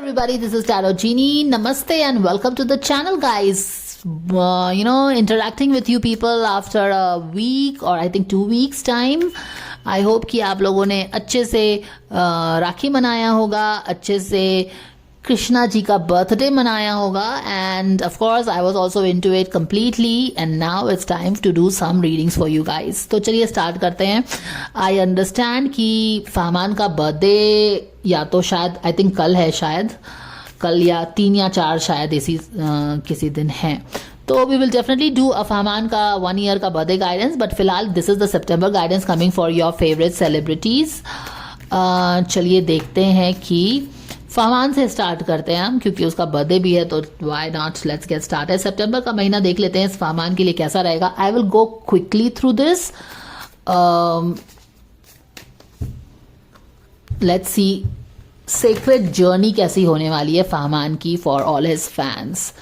Everybody, this is Tarot Genie. Namaste and welcome to the channel, guys. Interacting with you people after a week or I think 2 weeks time. I hope कि आप लोगों ने अच्छे से राखी मनाया होगा, अच्छे से कृष्णा जी का बर्थडे मनाया होगा, and of course I was also into it completely and now it's time to do some readings for you guys. तो चलिए स्टार्ट करते हैं. I understand कि फहमान का बर्थडे या तो शायद आई थिंक कल है, शायद कल या 3 या 4 शायद इसी किसी दिन है. तो we will definitely do a Fahman का 1 ईयर का बर्थडे गाइडेंस, बट फिलहाल this is the September guidance coming for your favourite celebrities. चलिए देखते हैं कि फहमान से स्टार्ट करते हैं हम, क्योंकि उसका बर्थडे भी है तो why not, let's get started. सितंबर का महीना देख लेते हैं इस फहमान के लिए कैसा रहेगा. I will go quickly through this. Let's see sacred journey कैसी होने वाली है फहमान की for all his fans.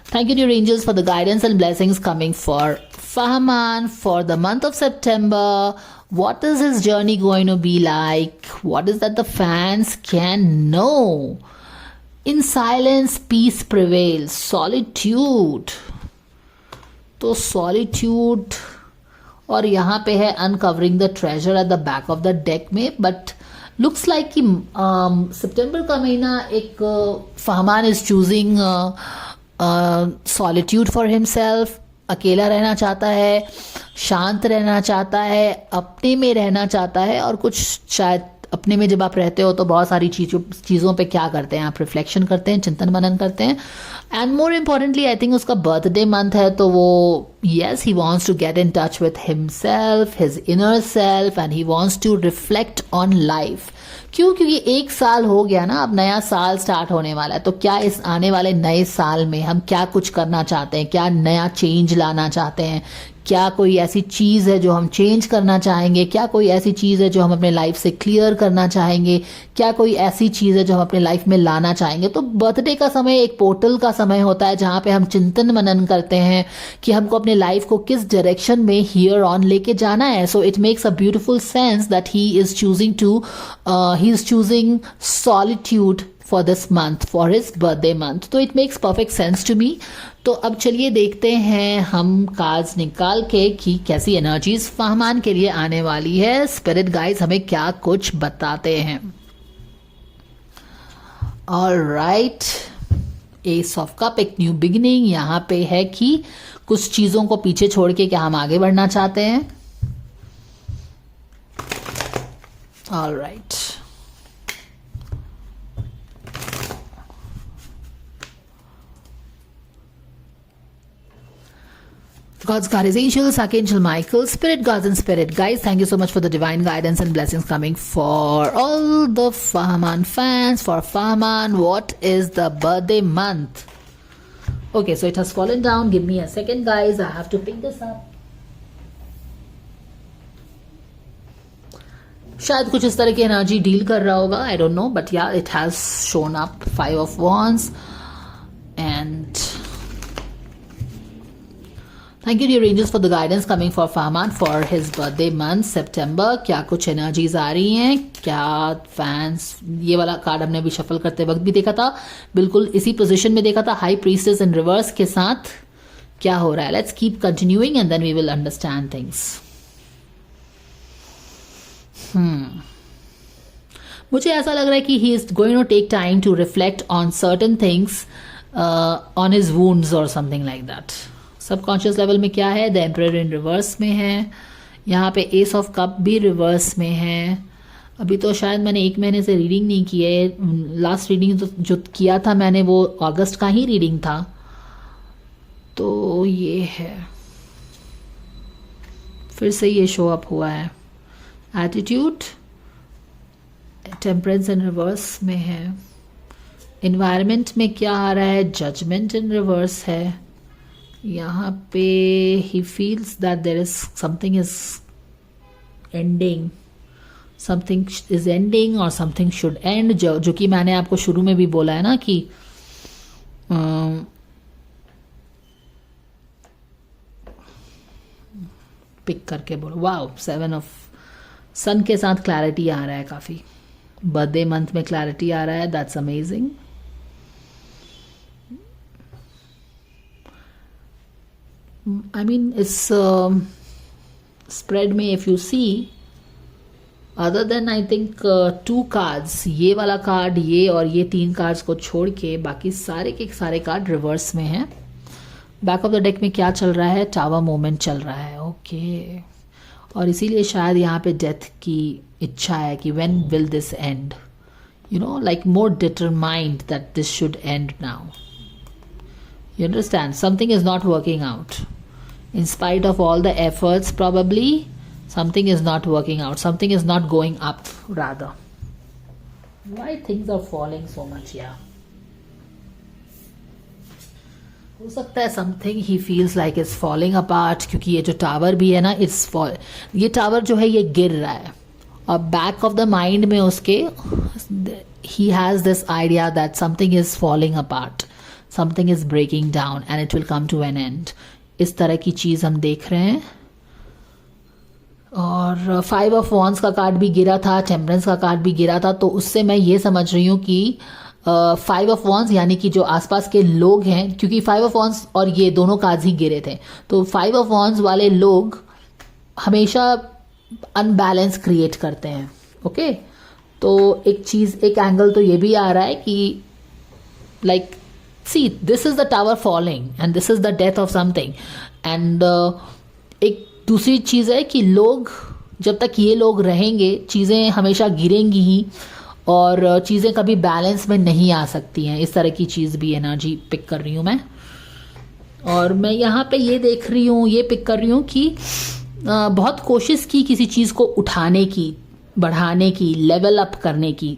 Thank you, dear angels, for the guidance and blessings coming for Fahman for the month of September. What is his journey going to be like? What is that the fans can know? In silence, peace prevails. Solitude. तो solitude और यहाँ पे है uncovering the treasure at the back of the deck में, but looks like कि सितंबर का महीना एक Fahman is choosing solitude for himself. अकेला रहना चाहता है, शांत रहना चाहता है, अपने में रहना चाहता है. और कुछ शायद अपने में जब आप रहते हो तो बहुत सारी चीज़ों पे क्या करते हैं आप, रिफ्लेक्शन करते हैं, चिंतन मनन करते हैं. And more importantly I think उसका बर्थडे मंथ है तो वो yes he wants to get in touch with himself, his inner self, and he wants to reflect on life. क्यों? क्योंकि 1 साल हो गया ना, अब नया साल स्टार्ट होने वाला है. तो क्या इस आने वाले नए साल में हम क्या कुछ करना चाहते हैं, क्या नया चेंज लाना चाहते हैं, क्या कोई ऐसी चीज़ है जो हम चेंज करना चाहेंगे, क्या कोई ऐसी चीज़ है जो हम अपने लाइफ से क्लियर करना चाहेंगे, क्या कोई ऐसी चीज़ है जो हम अपने लाइफ में लाना चाहेंगे. तो बर्थडे का समय एक पोर्टल का समय होता है जहाँ पे हम चिंतन मनन करते हैं कि हमको अपने लाइफ को किस डायरेक्शन में हियर ऑन लेके जाना है. So it makes a beautiful sense that he is choosing solitude for this month, for his birthday month. तो it makes perfect sense to me. तो अब चलिए देखते हैं हम कार्ड्स निकाल के कि कैसी एनर्जीज फहमान के लिए आने वाली है. स्पिरिट गाइड्स हमें क्या कुछ बताते हैं. ऑलराइट, एस ऑफ कप, एक न्यू बिगिनिंग. यहाँ पे है कि कुछ चीजों को पीछे छोड़ के क्या हम आगे बढ़ना चाहते हैं. Alright, God's God is angels, Archangel Michael, Spirit Gods and Spirit Guides. Thank you so much for the divine guidance and blessings coming for all the Fahman fans. For Fahman, what is the birthday month? Okay, so it has fallen down. Give me a second, guys. I have to pick this up. शायद कुछ इस तरह की energy deal कर रहा होगा. I don't know, but yeah, it has shown up. 5 of Wands and thank you, dear angels, for the guidance coming for Fahman for his birthday month, September. क्या कुछ एनर्जीज आ रही हैं, क्या फैंस. ये वाला कार्ड हमने अभी शफल करते वक्त भी देखा था, बिल्कुल इसी पोजीशन में देखा था, हाई प्रीस्टेस इन रिवर्स के साथ. क्या हो रहा है? Let's keep continuing and then we will understand things. मुझे ऐसा लग रहा है कि he is going to take time to reflect on certain things, on his wounds और something like that. Subconscious level में क्या है, द एम्परर इन रिवर्स में है. यहाँ पे एस ऑफ कप भी रिवर्स में है. अभी तो शायद मैंने 1 महीने से रीडिंग नहीं की है. लास्ट रीडिंग तो जो किया था मैंने वो अगस्त का ही रीडिंग था. तो ये है, फिर से ये शो अप हुआ है. एटीट्यूड, टेम्परेंस इन रिवर्स में है. इन्वायरमेंट में क्या आ रहा है, जजमेंट इन रिवर्स है. यहाँ पे he feels that there is something is ending, something is ending और समथिंग शुड एंड. जो कि मैंने आपको शुरू में भी बोला है ना कि पिक करके बोलो. वाओ, 7 ऑफ सन के साथ क्लैरिटी आ रहा है काफ़ी. बर्थडे मंथ में क्लैरिटी आ रहा है. That's amazing. I mean, it's spread में if you see, other than I think two cards, ये वाला कार्ड, ये और ये 3 कार्ड्स को छोड़ के बाकी सारे के सारे कार्ड रिवर्स में हैं. बैक ऑफ द डेक में क्या चल रहा है? टावर मोमेंट चल रहा है. ओके, और इसीलिए शायद यहाँ पे डेथ की इच्छा है कि when will this and, you know, like more determined that this should and now. You understand? Something is not working out. In spite of all the efforts, probably something is not working out. Something is not going up, rather. Why things are falling so much? Yeah. हो सकता है something he feels like is falling apart, क्योंकि ये जो tower भी है ना, ये टावर जो है ये गिर रहा है, और बैक ऑफ द माइंड में उसके he has this idea that something is falling apart. Something is breaking down and it will come to an end. इस तरह की चीज़ हम देख रहे हैं. और 5 ऑफ वॉन्ड्स का कार्ड भी गिरा था, टेम्परेंस का कार्ड भी गिरा था, तो उससे मैं ये समझ रही हूँ कि 5 ऑफ वॉन्ड्स यानी कि जो आसपास के लोग हैं, क्योंकि 5 ऑफ वॉन्ड्स और ये दोनों कार्ड्स ही गिरे थे, तो 5 ऑफ वॉन्ड्स वाले लोग हमेशा अनबैलेंस क्रिएट करते हैं. ओके, तो एक चीज़, एक एंगल तो ये भी आ रहा है कि like see, this is the tower falling and this is the death of something. And एक दूसरी चीज़ है कि लोग, जब तक ये लोग रहेंगे चीज़ें हमेशा गिरेंगी ही, और चीज़ें कभी बैलेंस में नहीं आ सकती हैं. इस तरह की चीज़ भी एनर्जी पिक कर रही हूँ मैं. और मैं यहाँ पे ये देख रही हूँ, ये पिक कर रही हूँ कि बहुत कोशिश की किसी चीज़ को उठाने की, बढ़ाने की, लेवल अप करने की,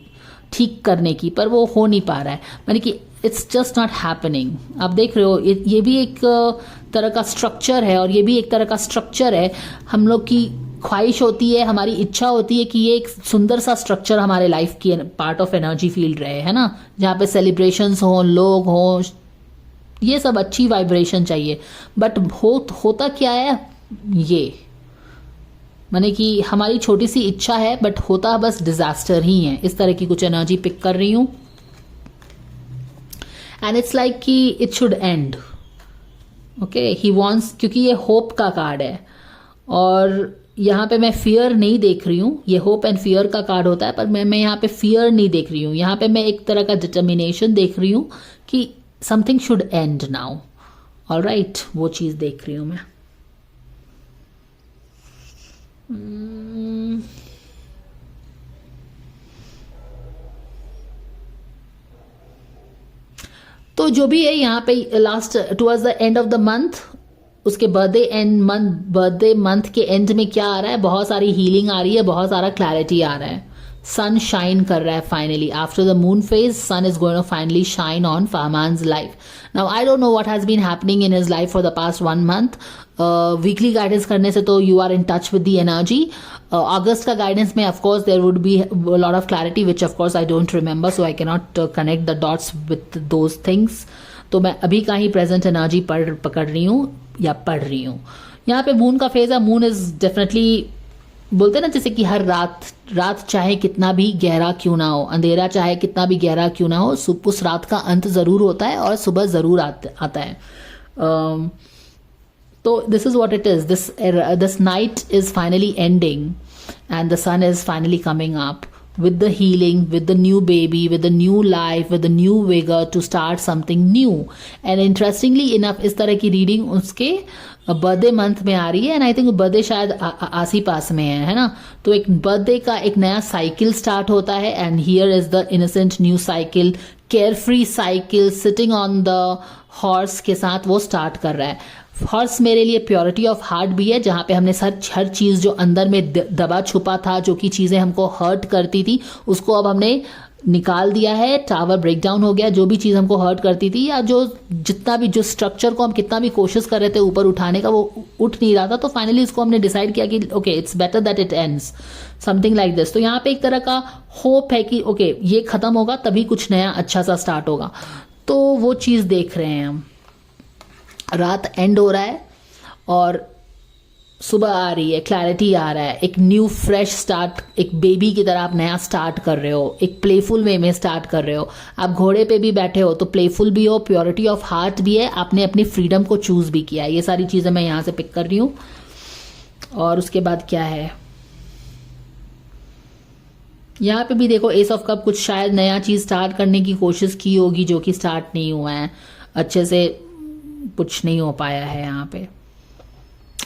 ठीक करने की, पर वो हो नहीं पा रहा है. यानी कि इट्स जस्ट नॉट हैपनिंग. आप देख रहे हो, ये भी एक तरह का स्ट्रक्चर है और ये भी एक तरह का स्ट्रक्चर है. हम लोग की ख्वाहिश होती है, हमारी इच्छा होती है कि ये एक सुंदर सा स्ट्रक्चर हमारे लाइफ की पार्ट ऑफ एनर्जी फील्ड रहे, है ना, जहाँ पे सेलिब्रेशंस हों, लोग हों, ये सब अच्छी वाइब्रेशन चाहिए. बट होता क्या है, ये माने कि हमारी छोटी सी इच्छा है बट होता बस डिजास्टर ही है. इस तरह की कुछ एनर्जी पिक कर रही हूँ. एंड इट्स लाइक कि it should and. Okay, he wants, क्योंकि ये होप का कार्ड है और यहाँ पे मैं फियर नहीं देख रही हूँ. ये होप एंड फियर का कार्ड होता है, पर मैं यहाँ पे फियर नहीं देख रही हूँ. यहाँ पे मैं एक तरह का डिटर्मिनेशन देख रही हूँ कि something should and now. Alright, वो चीज़ देख रही हूँ मैं. तो जो भी है यहाँ पे last towards the end of the month, उसके बर्थडे मंथ के एंड में क्या आ रहा है, बहुत सारी हीलिंग आ रही है, बहुत सारा क्लैरिटी आ रहा है. सन शाइन कर रहा है finally. After the moon phase, sun is going to finally shine on फहमान's life. Now I don't know what has been happening in his life for the past 1 month. Weekly guidance करने से तो you are in touch with the energy. अगस्त का guidance में of course there would be lot of clarity which of course I don't remember, so I can not connect the dots with those things. तो मैं अभी का ही present energy पकड़ रही हूँ या पढ़ रही हूँ. यहाँ पे मून का फेज है. मून इज डेफिनेटली, बोलते हैं ना, जैसे कि हर रात चाहे कितना भी गहरा क्यों ना हो, अंधेरा चाहे कितना भी गहरा क्यों ना हो, उस रात का अंत जरूर होता है और सुबह जरूर आता है. तो this is what it is. This night is finally ending and the sun is finally coming up with the healing, with the new baby, with the new life, with the new vigor to start something new. And interestingly enough, इस तरह की reading उसके birthday month में आ रही है. And I think birthday शायद आस ही पास में है ना. तो एक बर्थडे का एक नया साइकिल स्टार्ट होता है. And here is the innocent new cycle, carefree cycle, sitting on the horse के साथ वो स्टार्ट कर रहा है. हॉर्स मेरे लिए प्योरिटी ऑफ हार्ट भी है, जहाँ पे हमने हर चीज़ जो अंदर में दबा छुपा था, जो कि चीज़ें हमको हर्ट करती थी, उसको अब हमने निकाल दिया है. टावर ब्रेक डाउन हो गया. जो भी चीज़ हमको हर्ट करती थी, या जो जितना भी जो स्ट्रक्चर को हम कितना भी कोशिश कर रहे थे ऊपर उठाने का, वो उठ नहीं रहा था. तो फाइनली इसको हमने डिसाइड किया कि okay, it's better that it ends, something like this. तो यहाँ पे एक तरह का होप है कि ओके, ये खत्म होगा तभी कुछ नया अच्छा सा स्टार्ट होगा. तो वो चीज़ देख रहे हैं हम. रात एंड हो रहा है और सुबह आ रही है, क्लैरिटी आ रहा है, एक न्यू फ्रेश स्टार्ट, एक बेबी की तरह आप नया स्टार्ट कर रहे हो, एक प्लेफुल वे में स्टार्ट कर रहे हो। आप घोड़े पे भी बैठे हो तो प्लेफुल भी हो, प्योरिटी ऑफ हार्ट भी है, आपने अपनी फ्रीडम को चूज भी किया है। ये सारी चीजें मैं यहाँ से पिक कर रही हूँ। और उसके बाद क्या है, यहाँ पे भी देखो एस ऑफ कप, कुछ शायद नया चीज स्टार्ट करने की कोशिश की होगी जो कि स्टार्ट नहीं हुआ है, अच्छे से कुछ नहीं हो पाया है यहाँ पे।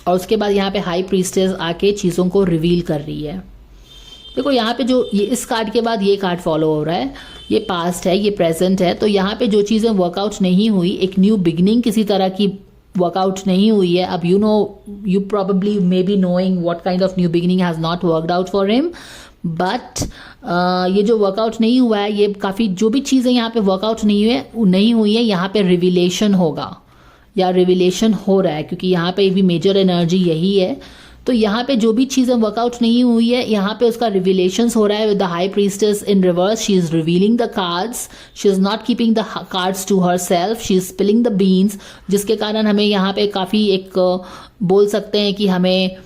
और उसके बाद यहाँ पे हाई प्रीस्टेस आके चीज़ों को रिवील कर रही है। देखो यहाँ पे जो ये इस कार्ड के बाद ये कार्ड फॉलो हो रहा है, ये पास्ट है, ये प्रेजेंट है। तो यहाँ पे जो चीज़ें वर्कआउट नहीं हुई, एक न्यू बिगिनिंग किसी तरह की वर्कआउट नहीं हुई है। अब you probably may be knowing what kind of new beginning has not worked out for him, but ये जो वर्कआउट नहीं हुआ है, ये काफ़ी जो भी चीज़ें यहाँ पे वर्कआउट नहीं हुई है, यहाँ पे रिविलेशन होगा या रिविलेशन हो रहा है, क्योंकि यहाँ पे भी मेजर एनर्जी यही है। तो यहाँ पे जो भी चीज़ें वर्कआउट नहीं हुई है, यहाँ पे उसका रिविलेशंस हो रहा है with the high priestess in reverse. She is revealing the cards, she is not keeping the cards to herself, she is spilling the beans, जिसके कारण हमें यहाँ पे काफ़ी एक बोल सकते हैं कि हमें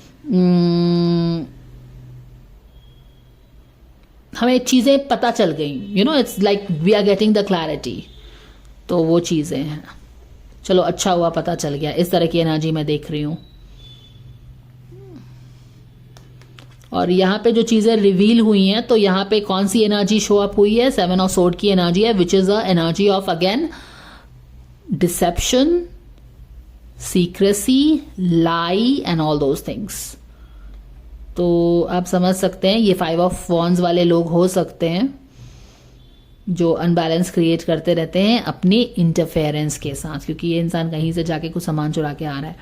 चीज़ें पता चल गई, you know, it's like we are getting the clarity. तो वो चीज़ें हैं, चलो अच्छा हुआ पता चल गया, इस तरह की एनर्जी मैं देख रही हूँ। और यहाँ पे जो चीज़ें रिवील हुई हैं, तो यहाँ पे कौन सी एनर्जी शो अप हुई है, 7 ऑफ सोर्ड की एनर्जी है, which is a energy of again deception, secrecy, lie and all those things. तो आप समझ सकते हैं ये 5 ऑफ वॉन्ड्स वाले लोग हो सकते हैं जो अनबैलेंस क्रिएट करते रहते हैं अपने इंटरफेरेंस के साथ, क्योंकि ये इंसान कहीं से जाके कुछ सामान चुरा के आ रहा है।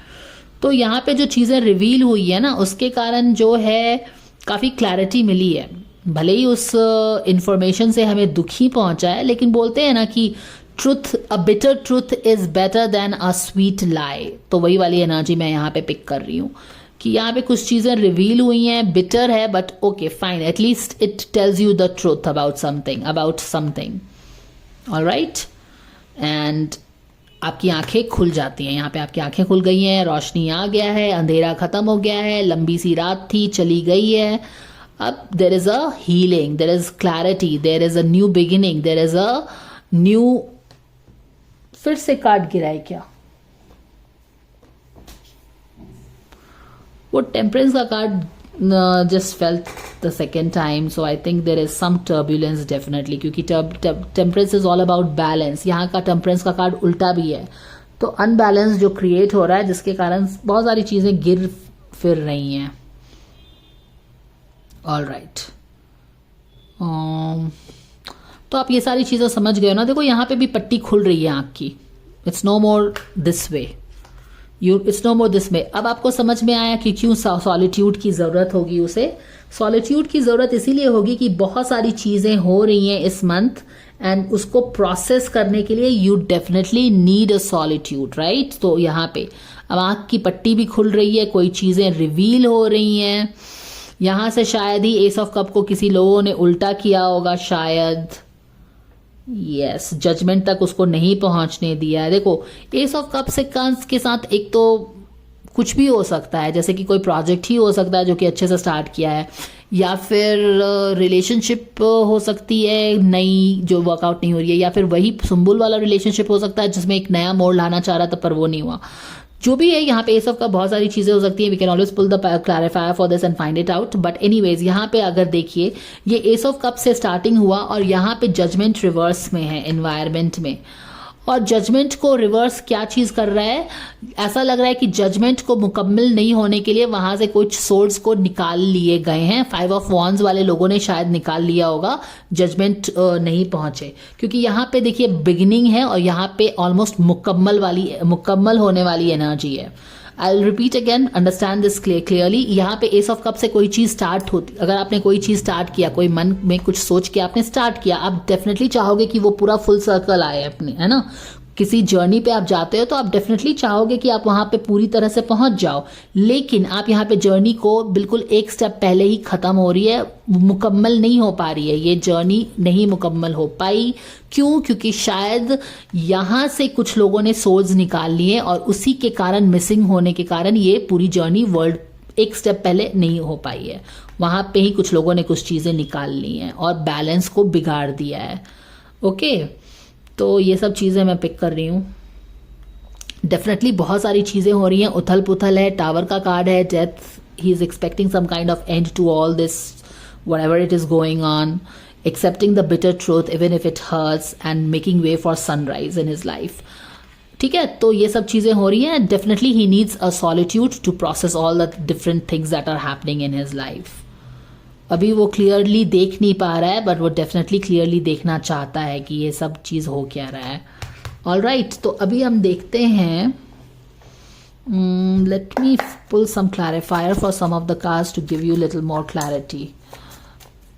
तो यहाँ पे जो चीज़ें रिवील हुई है ना, उसके कारण जो है काफ़ी क्लैरिटी मिली है। भले ही उस इंफॉर्मेशन से हमें दुख ही पहुंचा है, लेकिन बोलते हैं ना कि truth, a bitter truth is better than a sweet lie. तो वही वाली एनर्जी मैं यहाँ पे पिक कर रही हूँ कि यहाँ पे कुछ चीज़ें रिवील हुई हैं, बिटर है, but okay fine, at least it tells you the truth about something, alright. And आपकी आंखें खुल जाती हैं, यहाँ पे आपकी आंखें खुल गई हैं, रोशनी आ गया है, अंधेरा खत्म हो गया है, लंबी सी रात थी चली गई है। अब there is a healing, there is clarity, there is a new beginning, there is a new. फिर से कार्ड गिरा है क्या? वो टेम्परेंस का card just felt the second time, so I think there is some turbulence definitely, क्योंकि temperance is all about balance. यहाँ का टेम्परेंस का कार्ड उल्टा भी है, तो अनबैलेंस जो क्रिएट हो रहा है, जिसके कारण बहुत सारी चीजें गिर फिर रही हैं। ऑल राइट, तो आप ये सारी चीजें समझ गए हो ना। देखो यहाँ पे भी पट्टी खुल रही है आँख की, it's no more this way, it's no more this में। अब आपको समझ में आया कि क्यों सॉलिट्यूड की जरूरत होगी उसे। सॉलिट्यूड की जरूरत इसीलिए होगी कि बहुत सारी चीजें हो रही हैं इस मंथ, एंड उसको प्रोसेस करने के लिए you definitely need a solitude, right. तो यहाँ पे अब आंख की पट्टी भी खुल रही है, कोई चीजें रिवील हो रही हैं। यहाँ से शायद ही एस ऑफ कप को किसी लोगों ने उल्टा किया होगा, शायद, यस, जजमेंट तक उसको नहीं पहुंचने दिया है। देखो एस ऑफ कप्स के साथ एक तो कुछ भी हो सकता है, जैसे कि कोई प्रोजेक्ट ही हो सकता है जो कि अच्छे से स्टार्ट किया है, या फिर रिलेशनशिप हो सकती है नई जो वर्कआउट नहीं हो रही है, या फिर वही सुंबुल वाला रिलेशनशिप हो सकता है जिसमें एक नया मोड़ लाना चाह रहा था पर वो नहीं हुआ। जो भी है यहाँ पे एस ऑफ कप बहुत सारी चीजें हो सकती है। We can always pull the clarifier for this and find it out, but anyways यहाँ पे अगर देखिए ये एस ऑफ कप से स्टार्टिंग हुआ और यहाँ पे जजमेंट रिवर्स में है एनवायरमेंट में। और जजमेंट को रिवर्स क्या चीज कर रहा है, ऐसा लग रहा है कि जजमेंट को मुकम्मल नहीं होने के लिए वहां से कुछ सोर्स को निकाल लिए गए हैं। 5 ऑफ वॉन्ड्स वाले लोगों ने शायद निकाल लिया होगा, जजमेंट नहीं पहुंचे, क्योंकि यहाँ पे देखिए बिगिनिंग है और यहाँ पे ऑलमोस्ट मुकम्मल होने वाली एनर्जी है। I will repeat again, understand this clearly. यहाँ पे एस ऑफ कप से कोई चीज स्टार्ट होती, अगर आपने कोई चीज स्टार्ट किया, कोई मन में कुछ सोच के आपने स्टार्ट किया, आप डेफिनेटली चाहोगे कि वो पूरा फुल सर्कल आए अपने, है ना। किसी जर्नी पे आप जाते हो तो आप डेफिनेटली चाहोगे कि आप वहां पे पूरी तरह से पहुंच जाओ, लेकिन आप यहाँ पे जर्नी को बिल्कुल एक स्टेप पहले ही खत्म हो रही है, मुकम्मल नहीं हो पा रही है, ये जर्नी नहीं मुकम्मल हो पाई। क्यों? क्योंकि शायद यहाँ से कुछ लोगों ने सोल्स निकाल लिए और उसी के कारण, मिसिंग होने के कारण ये पूरी जर्नी वर्ल्ड एक स्टेप पहले नहीं हो पाई है, वहाँ पे ही कुछ लोगों ने कुछ चीज़ें निकाल ली हैं और बैलेंस को बिगाड़ दिया है। ओके, तो ये सब चीज़ें मैं पिक कर रही हूँ। डेफिनेटली बहुत सारी चीज़ें हो रही हैं, उथल पुथल है, टावर का कार्ड है, death, he is expecting some kind of end to all this whatever it is going on, accepting the bitter truth even if it hurts and making way for sunrise in his life. ठीक है, तो ये सब चीज़ें हो रही हैं। Definitely he needs a solitude to process all the different things that are happening in his life. अभी वो क्लियरली देख नहीं पा रहा है, बट वो डेफिनेटली क्लियरली देखना चाहता है कि ये सब चीज़ हो क्या रहा है। ऑल राइट, तो अभी हम देखते हैं, let me pull some clarifier for some of the cards to give you little more clarity.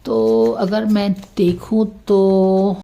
तो अगर मैं देखूं तो